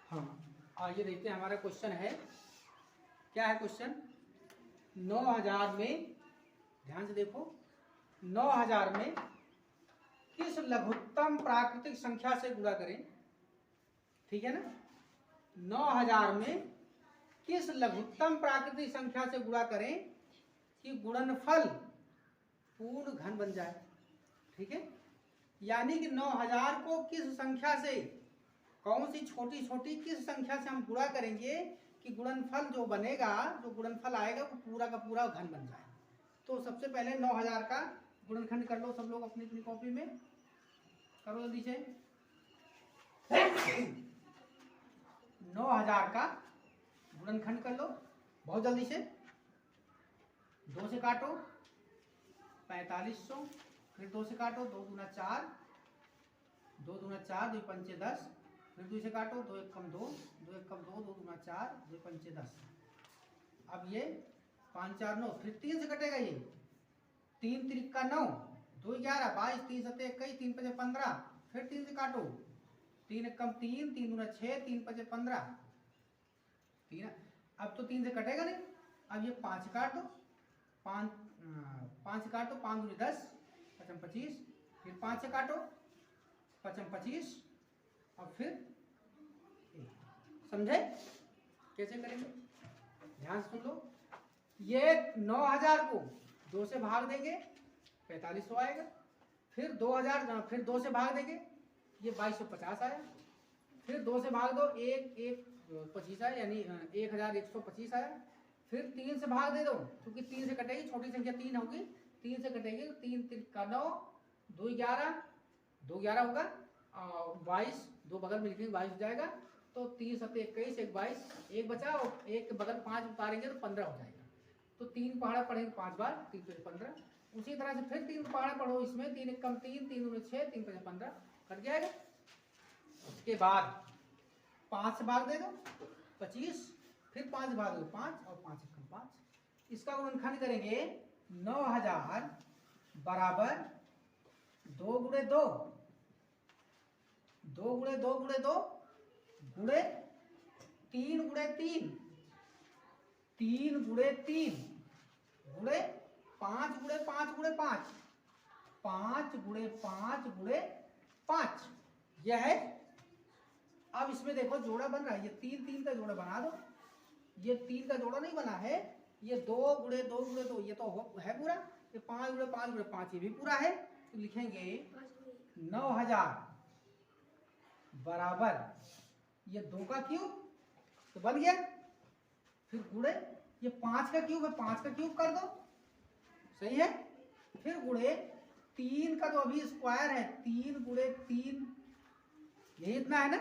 हाँ, आइए देखते हैं हमारा क्वेश्चन है। क्या है क्वेश्चन? 9000 में, ध्यान से देखो, 9000 में किस लघुत्तम प्राकृतिक संख्या से गुणा करें। ठीक है ना? 9000 में किस लघुत्तम प्राकृतिक संख्या से गुणा करें कि गुणनफल पूर्ण घन बन जाए। ठीक है, यानी कि 9000 को किस संख्या से, कौन सी छोटी छोटी किस संख्या से हम गुणा करेंगे कि गुणनफल जो बनेगा, जो गुणनफल आएगा वो पूरा का पूरा घन बन जाए। तो सबसे पहले 9000 का गुणनखंड कर लो सब लोग अपनी अपनी कॉपी में, करो जल्दी से। 9000 का गुणनखंड कर लो बहुत जल्दी से। 2 से काटो 4500, फिर 2 से काटो, 2 दूना 4, 2 दूना 4, 2 पंचे 10, फिर 2 से काटो, 2 एक कम 2, 2 एक कम 2, 2 दूना 4, 2 पंचे 10। अब ये 5 4 9, फिर 3 से कटेगा ये, 3 त्रिक 9, 2 11, 22, 3 7 21, 3 5 15, फिर 3 से काटो, 3 एक कम 3, 3 दूना 6, 3 5 15, 3। अब तो 3 से कटेगा नहीं। अब ये 5 काट दो, 5 से काटो, 5 दूनी 10, 5 25, फिर 5 से काटो, 5 25, और फिर समझे कैसे करेंगे? ध्यान से सुन लो। ये 9000 को 2 से भाग देंगे 4500 आएगा, फिर 2000, फिर 2 से भाग देंगे ये 2250 आया, फिर 2 से भाग दो 25 आया, यानी 1125 आया, फिर 3 से भाग दे दो, क्योंकि 3 से कटेगी, छोटी संख्या 3 होगी, 3 से कटेगी, 3 त्रिक 9, 2 11, 2 11 होगा, और 22, 2 बगल में लिखेंगे 22 हो जाएगा, तो 3 7 21, 1 22, 1 बचा, और एक बगल 5 उतारेंगे तो 15 हो जाएगा। तो 3 पहाड़ा पढ़ेंगे 5 बार, 3 5 15। उसी तरह से फिर 3 पहाड़ा पढ़ो इसमें, 3 एक कम 3, 3 दूनी 6, 3 5 15, कट जाएगा। उसके बाद 5 से भाग दे दो 25, फिर 5 भाग दो 5, और 5 एक कम 5। इसका गुणनखंड करेंगे 9000 बराबर 2 गुणे 2, 2 गुणे 2 गुणे 2 गुणे 3 गुणे 3, 3 गुणे 3 गुणे 5 गुणे 5 गुणे 5, 5 गुणे 5 गुणे 5, यह है। अब इसमें देखो जोड़ा बन रहा है, ये 3 3 का जोड़ा बना दो। ये 3 का जोड़ा नहीं बना है, ये 2 गुणे 2 गुणे 2, ये तो है पूरा। ये 5 गुणे 5 गुणे 5, ये भी पूरा है। तो लिखेंगे 9000 बराबर ये 2 का क्यूब, तो बन गया, फिर गुणे ये 5 का क्यूब है, 5 का क्यूब कर दो, सही है, फिर गुणे 3 का तो अभी स्क्वायर है, 3 गुणे 3, यही इतना है ना,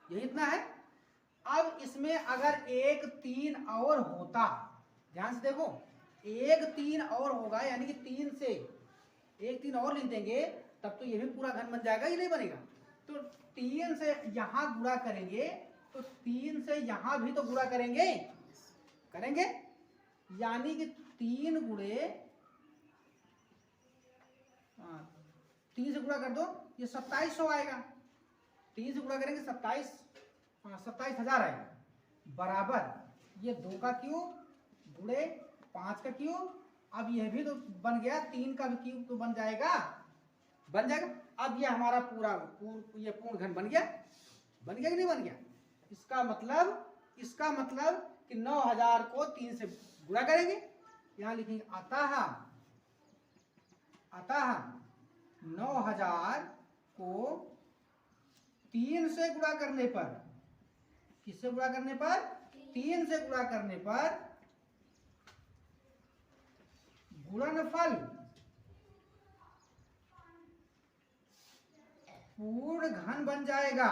यही इतना है। अब इसमें अगर एक 3 और होता, ध्यान से देखो, एक 3 और होगा, यानी कि 3 से एक 3 और लिख देंगे, तब तो ये भी पूरा घन बन जाएगा, ये नहीं बनेगा। तो 3 से यहां गुणा करेंगे, तो 3 से यहां भी तो गुणा करेंगे, यानी कि 3 गुणे 3 से गुणा कर दो, ये 2700 आएगा। 3 से गुणा करेंगे 27,000 आएगा, बराबर ये 2 का क्यूब गुणे 5 का क्यूब। अब यह भी तो बन गया, 3 का भी क्यूब तो बन जाएगा। अब ये हमारा ये पूर्ण घन बन गया कि नहीं बन गया? इसका मतलब कि 9000 को 3 से गुणा करेंगे, यहां लिखेंगे अतः 9000 को 3 से गुणा करने पर, किससे गुणा करने पर? 3 से गुणा करने पर गुणनफल पूर्ण घन बन जाएगा।